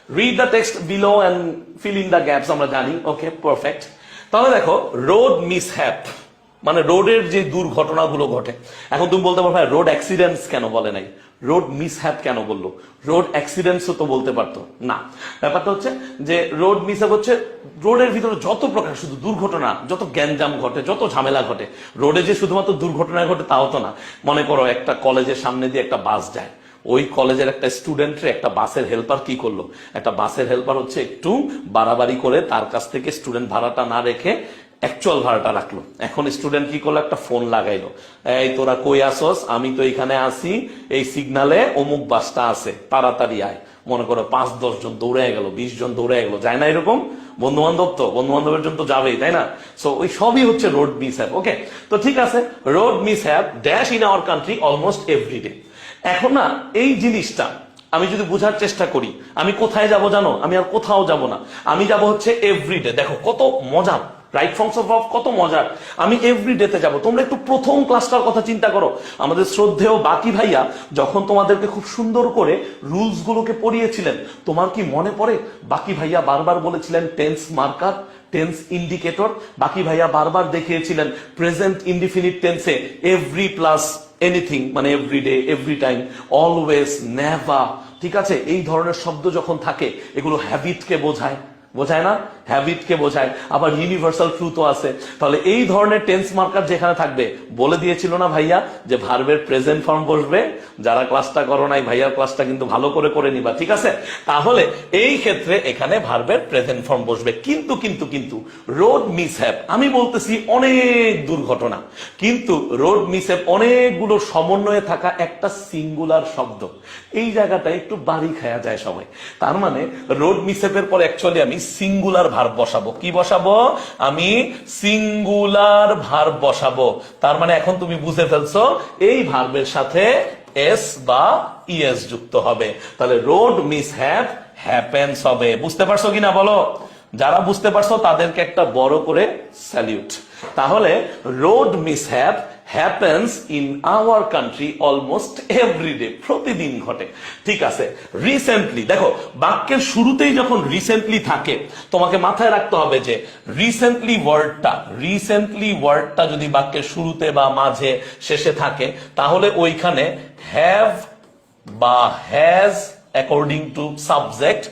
Read the text below and fill in the gaps আমরা জানি। ওকে, perfect. তাহলে দেখো, রোড মিসহ্যাপ মানে রোডের যে দুর্ঘটনাগুলো ঘটে। এখন তুমি বলতে পারো ভাই রোড অ্যাক্সিডেন্টস কেন বলে নাই, রোড মিসহ্যাপ কেন বললো? রোড অ্যাক্সিডেন্টসও তো বলতে পারতো না। ব্যাপারটা হচ্ছে যে রোড মিসহ্যাপ হচ্ছে রোডের ভিতরে যত প্রকার শুধু দুর্ঘটনা, যত গ্যাঞ্জাম ঘটে, যত ঝামেলা ঘটে। রোডে যে শুধুমাত্র দুর্ঘটনা ঘটে তাও তো না। মনে করো একটা কলেজের সামনে দিয়ে একটা বাস যায়, ওই কলেজের একটা স্টুডেন্টরে একটা বাসের হেল্পার কি করলো, একটা বাসের হেল্পার হচ্ছে একটু বাড়াবাড়ি করে তার কাছ থেকে স্টুডেন্ট ভাড়াটা না রেখে অ্যাকচুয়াল ভাড়াটা রাখলো। এখন স্টুডেন্ট কি করলো, একটা ফোন লাগাইলো, এই তোরা কই আসস, আমি তো এখানে আসি, এই সিগনালে অমুক বাসটা আছে, তাড়াতাড়ি আয়। মনে করো 5-10 জন দৌড়ে গেল, 20 জন দৌড়ে গেল, যায় না এরকম? বন্ধু বান্ধব তো, বন্ধু বান্ধবের জন্য তো যাবেই, তাই না? সো ওই সবই হচ্ছে রোড মিসহ্যাপ। ওকে, তো ঠিক আছে, road mishap dash in our country almost every day. এখন না এই জিনিসটা আমি যদি বোঝার চেষ্টা করি, আমি কোথায় যাব জানো? আমি আর কোথাও যাব না, আমি যাব হচ্ছে এভরিডে। দেখো কত মজার, রাইট ফর্মস অফ ভার্ব কত মজার। আমি এভরিডেতে যাব। তোমরা একটু প্রথম ক্লাসটার কথা চিন্তা করো। আমাদের শ্রদ্ধেয় বাকি ভাইয়া যখন তোমাদেরকে খুব সুন্দর করে রুলস গুলোকে পড়িয়েছিলেন, তোমার কি মনে পড়ে বাকি ভাইয়া বারবার বলেছিলেন টেন্স মার্কার, টেন্স ইন্ডিকেটর। বাকি ভাইয়া বারবার দেখিয়েছিলেন প্রেজেন্ট ইনডিফিনিট টেন্সে এভরি প্লাস এনিথিং মানে every day, every time, always, never. ঠিক আছে, এই ধরনের শব্দ যখন থাকে এগুলো হ্যাবিটকে বোঝায়, বোঝায় না? হ্যাবিটকে বোঝায়। আবার ইউনিভার্সাল ট্রুথও আছে। তাহলে এই ধরনের টেন্স মার্কার যেখানে থাকবে, বলে দিয়েছিল না ভাইয়া যে ভার্বের প্রেজেন্ট ফর্ম বসবে। যারা ক্লাসটা করো নাই, ভাইয়ার ক্লাসটা কিন্তু ভালো করে করে নিবা, ঠিক আছে? তাহলে এই ক্ষেত্রে এখানে ভার্বের প্রেজেন্ট ফর্ম বসবে। কিন্তু কিন্তু কিন্তু রোড মিসহ্যাপ, আমি বলতেছি অনেক দুর্ঘটনা, কিন্তু রোড মিসহ্যাপ অনেকগুলো সমন্বয়ে থাকা একটা সিঙ্গুলার শব্দ। এই জায়গাটা একটু বাড়ি খায়া যায় সবাই। তার মানে রোড মিসহ্যাপের পর অ্যাকচুয়ালি আমি সিঙ্গুলার ভার্ব বসাবো। কি বসাবো? আমি সিঙ্গুলার ভার্ব বসাবো। তার মানে এখন তুমি বুঝে ফেলছো এই ভার্বের সাথে এস বা ইএস যুক্ত হবে। তাহলে রোড মিসহ্যাপ হ্যাপেন্স হবে। বুঝতে পারছো কিনা বলো? যারা বুঝতে পারছো তাদেরকে একটা বড় করে স্যালিউট। তাহলে road mishap happens in our country almost every day, প্রতিদিন ঘটে। ঠিক আছে, রিসেন্টলি, দেখো বাক্যের শুরুতেই যখন রিসেন্টলি থাকে তোমাকে মাথায় রাখতে হবে যে রিসেন্টলি ওয়ার্ডটা যদি বাক্যের শুরুতে বা মাঝে শেষে থাকে তাহলে ওইখানে হ্যাভ বা হ্যাজ অ্যাকর্ডিং টু সাবজেক্ট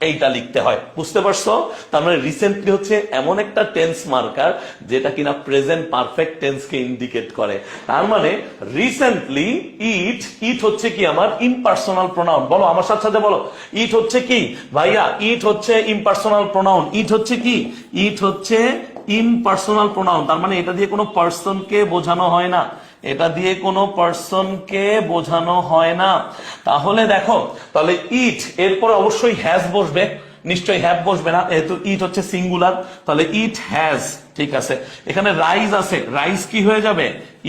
এইটা লিখতে হয়। বুঝতে পারছো? তার মানে রিসেন্টলি হচ্ছে এমন একটা টেন্স মার্কার যেটা কিনা প্রেজেন্ট পারফেক্ট টেন্সকে ইন্ডিকেট করে। তার মানে রিসেন্টলি ইট হচ্ছে কি আমার ইমপার্সোনাল প্রোনাউন। বলো আমার সাথে সাথে বলো, ইট হচ্ছে কি ভাইয়া? ইট হচ্ছে ইমপার্সোনাল প্রোনাউন। ইট হচ্ছে কি? ইট হচ্ছে ইমপার্সোনাল প্রোনাউন। তার মানে এটা দিয়ে কোনো পার্সনকে বোঝানো হয় না, এটা দিয়ে কোনো পার্সনকে বোঝানো হয় না। তাহলে দেখো, তাহলে ইট এরপর অবশ্যই হ্যাজ বসবে, নিশ্চয়ই হ্যাভ বসবে না, যেহেতু ইট হচ্ছে সিঙ্গুলার। তাহলে ইট হ্যাজ, ঠিক আছে। এখানে রাইজ আছে, রাইজ কি হয়ে যাবে?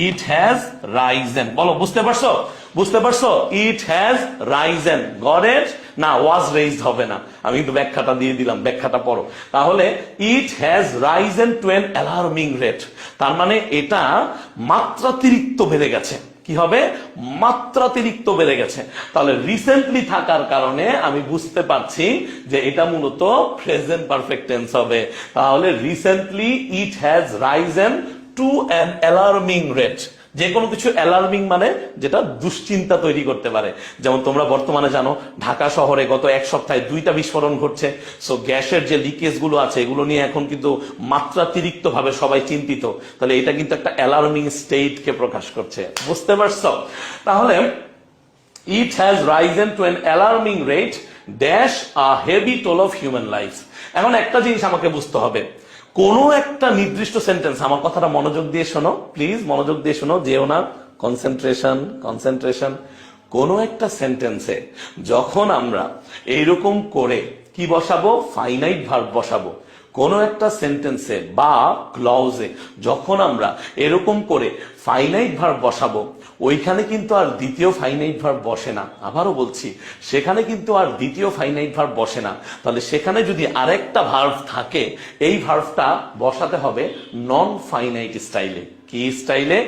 ইট হ্যাজ রাইজেন। বলো বুঝতে পারছো? বুঝতে পারছো? ইট হ্যাজ রাইজেন। Got it? না, ওয়াজ রেইজড হবে না। আমি কিন্তু ব্যাখ্যাটা দিয়ে দিলাম, ব্যাখ্যাটা পড়ো। তাহলে it has risen to an alarming rate. তার মানে এটা মাত্রাতিরিক্ত বেড়ে গেছে। কি হবে? মাত্রাতিরিক্ত বেড়ে গেছে। তাহলে রিসেন্টলি থাকার কারণে আমি বুঝতে পারছি যে এটা মূলত প্রেজেন্ট পারফেক্ট টেন্স হবে। তাহলে recently it has risen to an alarming rate. যে কোনো কিছু অ্যালার্মিং মানে যেটা দুশ্চিন্তা তৈরি করতে পারে। যেমন তোমরা বর্তমানে জানো ঢাকা শহরে গত এক সপ্তাহে 2টা বিস্ফোরণ ঘটছে। সো গ্যাসের যে লিকেজ গুলো আছে এগুলো নিয়ে এখন কিন্তু মাত্রাতিরিক্ত ভাবে সবাই চিন্তিত। তাহলে এটা কিন্তু একটা অ্যালার্মিং স্টেটকে প্রকাশ করছে। বুঝতে পারছো? তাহলে it has risen to an alarming rate dash a heavy toll of human life. এখন একটা জিনিস আমাকে বুঝতে হবে, কোন একটা নির্দিষ্ট সেন্টেন্স, আমার কথাটা মনোযোগ দিয়ে শোনো প্লিজ, মনোযোগ দিয়ে শোনো, যেও না, কনসেন্ট্রেশন। কোন একটা সেন্টেন্সে যখন আমরা এইরকম করে কি বসাবো? ফাইনাইট ভার্ব বসাবো। কোন একটা সেন্টেন্সে বা ক্লজে যখন আমরা এরকম করে ফাইনাইট ভার্ব বসাবো, ওইখানে কিন্তু আর দ্বিতীয় ফাইনাইট ভার্ব বসে না। আবারও বলছি, সেখানে কিন্তু আর দ্বিতীয় ফাইনাইট ভার্ব বসে না। তাহলে সেখানে যদি আরেকটা ভার্ব থাকে, এই ভার্বটা বসাতে হবে নন ফাইনাইট স্টাইলে। কি স্টাইলে?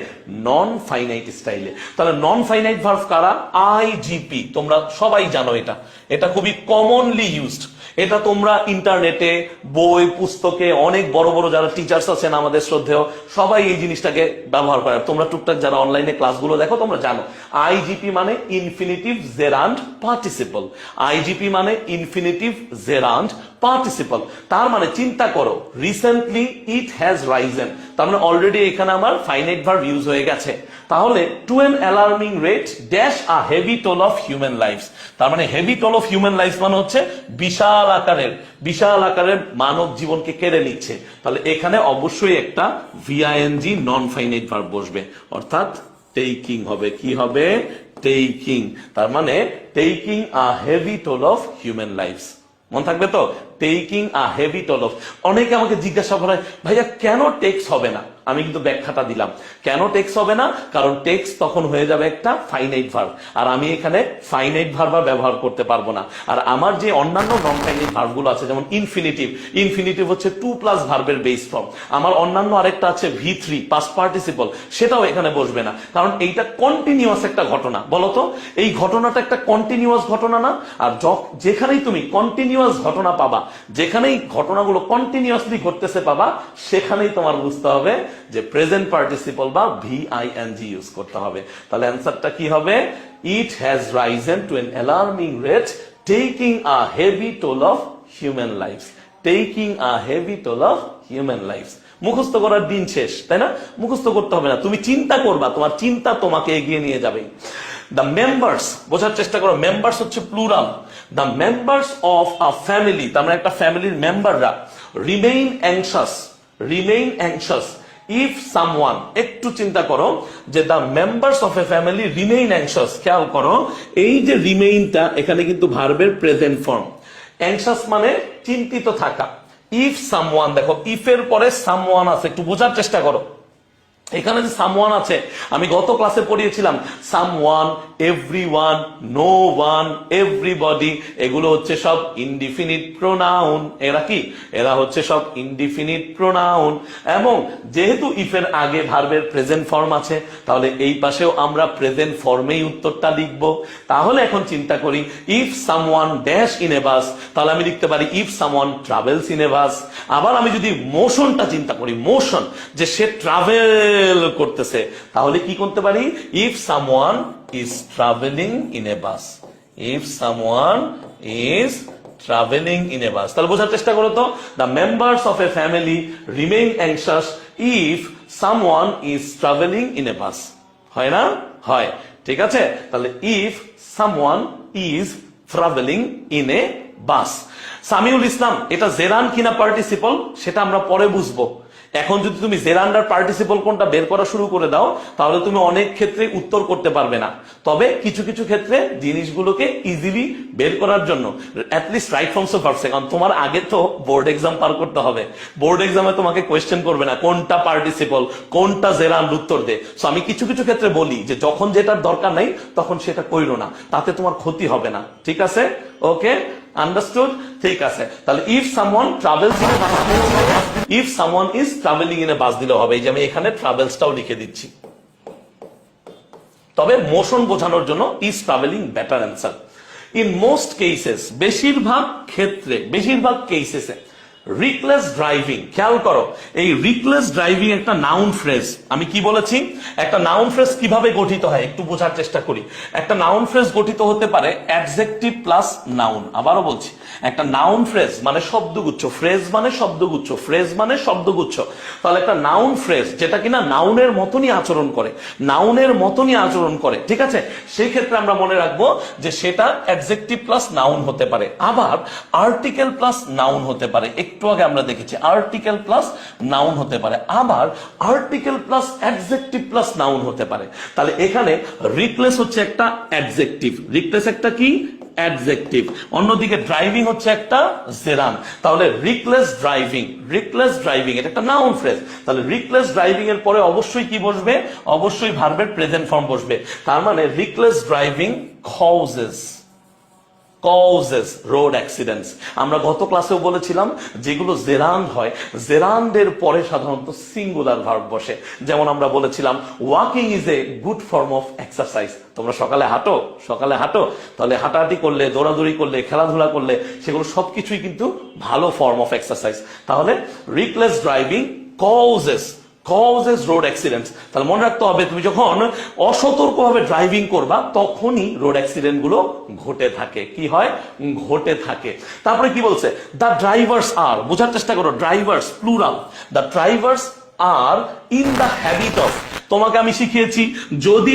নন ফাইনাইট স্টাইলে। তাহলে নন ফাইনাইট ভার্ব কারা? আইজিপি। তোমরা সবাই জানো এটা, এটা খুবই কমনলি ইউজড। এটা তোমরা ইন্টারনেটে, বই পুস্তকে, অনেক বড় বড় যারা টিচার্স আছেন আমাদের শ্রদ্ধেয়, সবাই এই জিনিসটাকে ব্যবহার করে। তোমরা টুকটাক যারা অনলাইনে ক্লাসগুলো দেখো তোমরা জানো আইজিপি মানে ইনফিনিটিভ জেরান্ড পার্টিসিপল। আইজিপি মানে ইনফিনিটিভ জেরান্ড পার্টিসিপল। তার মানে চিন্তা করো, রিসেন্টলি ইট হ্যাজ রাইজেন, তার মানে অলরেডি এখানে আমার ফাইনাইট ভার্ব ইউজ হয়ে গেছে। তাহলে to an alarming rate dash a heavy toll of human lives. তার মানে heavy toll of human lives মানে হচ্ছে বিশাল আকারের মানব জীবনকে কেড়ে নিচ্ছে। তাহলে এখানে অবশ্যই একটা ভিআইএনজি নন ফাইনাইট ভার্ব বসবে, অর্থাৎ টেকিং হবে। কি হবে? টেকিং। তার মানে taking a heavy toll of human lives. মন থাকবে তো? Taking a heavy toll of. অনেকে আমাকে জিজ্ঞাসা করে, ভাইয়া কেন টেক্স হবে না? আমি কিন্তু ব্যাখ্যাটা দিলাম কেন টেক্স হবে না। কারণ টেক্স তখন হয়ে যাবে একটা ফাইনাইট ভার্ব, আর আমি এখানে ফাইনাইট ভার্ব ব্যবহার করতে পারবো না। আর আমার যে অন্যান্য নন ফাইনাইট ভার্বগুলো আছে, যেমন ইনফিনিটিভ হচ্ছে টু প্লাস ভার্বের বেস ফর্ম। আমার অন্যান্য আরেকটা আছে V3 পাস্ট পার্টিসিপল, সেটাও এখানে বসবে না, কারণ এইটা কন্টিনিউয়াস একটা ঘটনা। বলতো এই ঘটনাটা একটা কন্টিনিউয়াস ঘটনা না? আর যেখানেই তুমি কন্টিনিউয়াস ঘটনা পাবা, যেখানেই ঘটনাগুলো কন্টিনিউয়াসলি ঘটতেছে পাবা, সেখানেই তোমার বুঝতে হবে যে প্রেজেন্ট পার্টিসিপল বা ভিআইএনজি ইউজ করতে হবে। তাহলে অ্যান্সারটা কি হবে? It has risen to an alarming rate taking a heavy toll of human lives. Taking a heavy toll of human lives. মুখস্থ করার দিন শেষ, তাই না? মুখস্থ করতে হবে না, তুমি চিন্তা করবা, তোমার চিন্তা তোমাকে এগিয়ে নিয়ে যাবে। দ্য মেম্বার্স, বোঝার চেষ্টা করো, মেম্বার্স হচ্ছে plural. The members of a family, তার মানে একটা ফ্যামিলির মেম্বাররা রিমেইন অ্যাংশাস ইফ সামওয়ান। একটু চিন্তা করো যে the members of a family remain anxious. খেয়াল করো, এই যে রিমেইনটা এখানে কিন্তু ভার্বের প্রেজেন্ট ফর্ম। অ্যাংশাস মানে চিন্তিত থাকা। ইফ সামওয়ান, দেখো ইফের পরে সামওয়ান আছে, একটু বোঝার চেষ্টা করো। এখানে যে সামওয়ান আছে, আমি গত ক্লাসে পড়িয়েছিলাম someone, everyone, no one, everybody, এগুলো হচ্ছে সব ইনডিফিনিট প্রোনাউন। এরা কি? এরা হচ্ছে সব ইনডিফিনিট প্রোনাউন। এবং যেহেতু ইফের আগে ভার্বের প্রেজেন্ট ফর্ম আছে, তাহলে এই পাশেও আমরা প্রেজেন্ট ফর্মেই উত্তরটা লিখব। তাহলে এখন চিন্তা করি, if someone dash in a bus, তাহলে আমি লিখতে পারি if someone travels in a bus. আবার আমি যদি মোশনটা চিন্তা করি, মোশন, যে সে ট্রাভেল করতেছে, তাহলে কি করতে পারি? If someone is travelling in a bus. If someone is travelling in a bus. তাহলে বোঝার চেষ্টা করো তো, the members of a family remain anxious if someone is travelling in a bus. হয় না? হয়। ঠিক আছে, তাহলে if someone is travelling in a bus. Samiul Islam, এটা জেরান কিনা পার্টিসিপল সেটা আমরা পরে বুঝবো। এখন যদি তুমি জেরান্ডার পার্টিসিপল কোনটা বের করা শুরু করে দাও, তাহলে তুমি অনেক ক্ষেত্রে উত্তর করতে পারবে না। তবে কিছু কিছু ক্ষেত্রে জিনিসগুলোকে ইজিলি বের করার জন্য at least right forms of verbs, কারণ তোমার আগে তো বোর্ড এক্সাম পার করতে হবে। বোর্ড এক্সামে তোমাকে কোয়েশ্চেন করবে না কোনটা পার্টিসিপল, কোনটা জেরান্ড, উত্তর দে। সো আমি কিছু কিছু ক্ষেত্রে বলি যে যখন যেটার দরকার নাই তখন সেটা কইরো না, তাতে তোমার ক্ষতি হবে না। ঠিক আছে? Okay, understood? ঠিক আছে। তাহলে if someone travels in a bus, if someone is travelling in a bus দিলে হবে। এই যে আমি এখানে ট্রাভেলসটাও লিখে দিচ্ছি। তবে মোশন বোঝানোর জন্য is travelling better answer. In most cases, বেশিরভাগ কেসেসে রিকলেস ড্রাইভিং, খেয়াল করো, এই রিকলেস ড্রাইভিং একটা নাউন ফ্রেজ। আমি কি বলেছি? একটা নাউন ফ্রেজ কিভাবে গঠিত হয় একটু বোঝার চেষ্টা করি। একটা নাউন ফ্রেজ গঠিত হতে পারে অ্যাডজেক্টিভ প্লাস নাউন। আবারও বলছি, একটা নাউন ফ্রেজ মানে শব্দগুচ্ছ, ফ্রেজ মানে শব্দগুচ্ছ, ফ্রেজ মানে শব্দগুচ্ছ। তাহলে একটা নাউন ফ্রেজ যেটা কিনা নাউনের মতনই আচরণ করে, ঠিক আছে, সেই ক্ষেত্রে আমরা মনে রাখবো যে সেটা অ্যাডজেক্টিভ প্লাস নাউন হতে পারে, আবার আর্টিকেল প্লাস নাউন হতে পারে। একটু আগে আমরা দেখেছি আর্টিকেল প্লাস নাউন হতে পারে, আবার article plus adjective plus noun হতে পারে। তাহলে এখানে রিপ্লেস হচ্ছে একটা অ্যাডজেক্টিভ, রিপ্লেস একটা কি? অ্যাডজেক্টিভ, অন্যদিকে ড্রাইভিং হচ্ছে একটা জেরান। তাহলে রিকলেস ড্রাইভিং, রিকলেস ড্রাইভিং এটা একটা নাউন ফ্রেজ। তাহলে রিকলেস ড্রাইভিং এর পরে অবশ্যই কি বসবে? অবশ্যই ভার্বের প্রেজেন্ট ফর্ম বসবে। তার মানে reckless driving causes road accidents। আমরা গত ক্লাসেও বলেছিলাম যেগুলো জেরান্ড হয়, জেরান্ডের পরে সাধারণত সিঙ্গুলার ভার্ব বসে। যেমন আমরা বলেছিলাম walking is a good form of exercise. তোমরা সকালে হাঁটো, তাহলে হাঁটাহাঁটি করলে, দৌড়াদৌড়ি করলে, খেলাধুলা করলে, সেগুলো সবকিছুই কিন্তু ভালো ফর্ম অফ এক্সারসাইজ। তাহলে reckless driving causes road accidents। তাহলে মনে রাখতে হবে তুমি যখন অসতর্কভাবে ড্রাইভিং করবা তখনই রোড অ্যাক্সিডেন্ট গুলো ঘটে থাকে। কি হয়? ঘটে থাকে। তারপরে কি বলছে? দ্য ড্রাইভার্স আর, বোঝার চেষ্টা করো, drivers plural, the drivers are in the habit of. তোমাকে আমি শিখিয়েছি যদি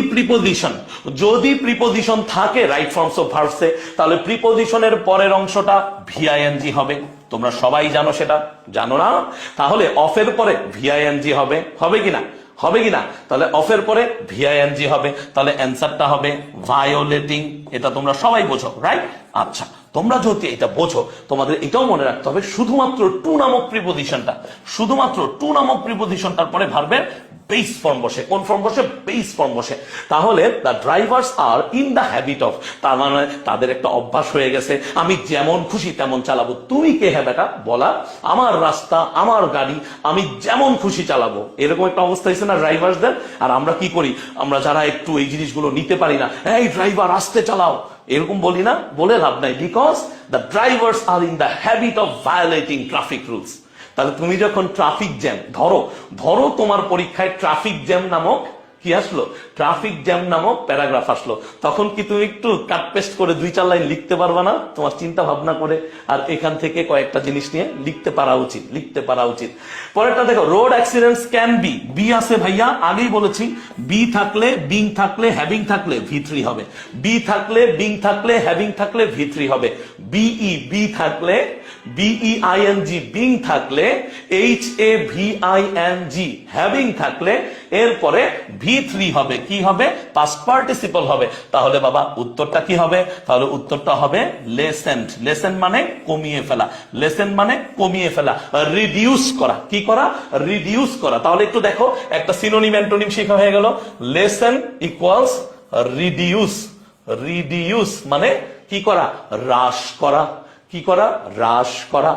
প্রিপোজিশন থাকে রাইট ফর্মস অফ ভার্বসে, তাহলে প্রিপোজিশনের পরের অংশটা ভিআইএনজি হবে। তোমরা সবাই জানো, সেটা জানো না? তাহলে অফের পরে ভিআইএনজি হবে কিনা? তাহলে অফের পরে ভিআইএনজি হবে, তাহলে অ্যান্সারটা হবে ভায়োলেটিং। এটা তোমরা সবাই বোঝো, রাইট? আচ্ছা, তোমরা যদি এটা বোঝো, তোমাদের এটাও মনে রাখতে হবে শুধুমাত্র টু নামক প্রিপোজিশনটার পরে ভার্বের বেস ফর্ম বসে। কোন ফর্ম বসে? বেস ফর্ম বসে। তাহলে the drivers are in the habit of, তার মানে তাদের একটা অভ্যাস হয়ে গেছে আমি যেমন খুশি তেমন চালাবো। তুমি কে হ্যাঁ বেটা বলা? আমার রাস্তা, আমার গাড়ি, আমি যেমন খুশি চালাবো, এরকম একটা অবস্থা হয়েছে না ড্রাইভার্সদের। আর আমরা কি করি? আমরা যারা একটু এই জিনিসগুলো নিতে পারি না, এই ড্রাইভার আস্তে চালাও, এরকম বলি না? বলে লাভ নাই, because the drivers are in the habit of violating traffic rules. তাহলে তুমি যখন ট্রাফিক জ্যাম ধরো তোমার পরীক্ষায় ট্রাফিক জ্যাম নামক কি আসলো? ট্রাফিক জ্যাম নামক প্যারাগ্রাফ আসলো, তখন কি তুমি একটু কাট পেস্ট করে 2-4 লাইন লিখতে পারবা না? তোমার চিন্তা ভাবনা করে আর এখান থেকে কয়েকটা জিনিস নিয়ে লিখতে পারা উচিত। পরেরটা দেখো, রোড অ্যাক্সিডেন্টস ক্যান বি আছে ভাইয়া, আগেই বলেছি বি থাকলে, বিং থাকলে, হ্যাভিং থাকলে V3 হবে। বি থাকলে, বিং থাকলে, হ্যাভিং থাকলে V3 হবে। বি থাকলে, BEING বিং থাকলে, HAVING হ্যাভিং থাকলে, এরপরে V3 হবে। কি হবে? পাস্ট পার্টিসিপল হবে। তাহলে বাবা উত্তরটা কি হবে? তাহলে উত্তরটা হবে লেসেন্ড। লেসেন মানে কমিয়ে ফেলা, রিডিউস করা। কি করা? রিডিউস করা। তাহলে একটু দেখো, একটা সিনোনিম অ্যান্টোনিম শেখা হয়ে গেল। লেসেন ইকুয়ালস রিডিউস মানে কি করা? হ্রাস করা।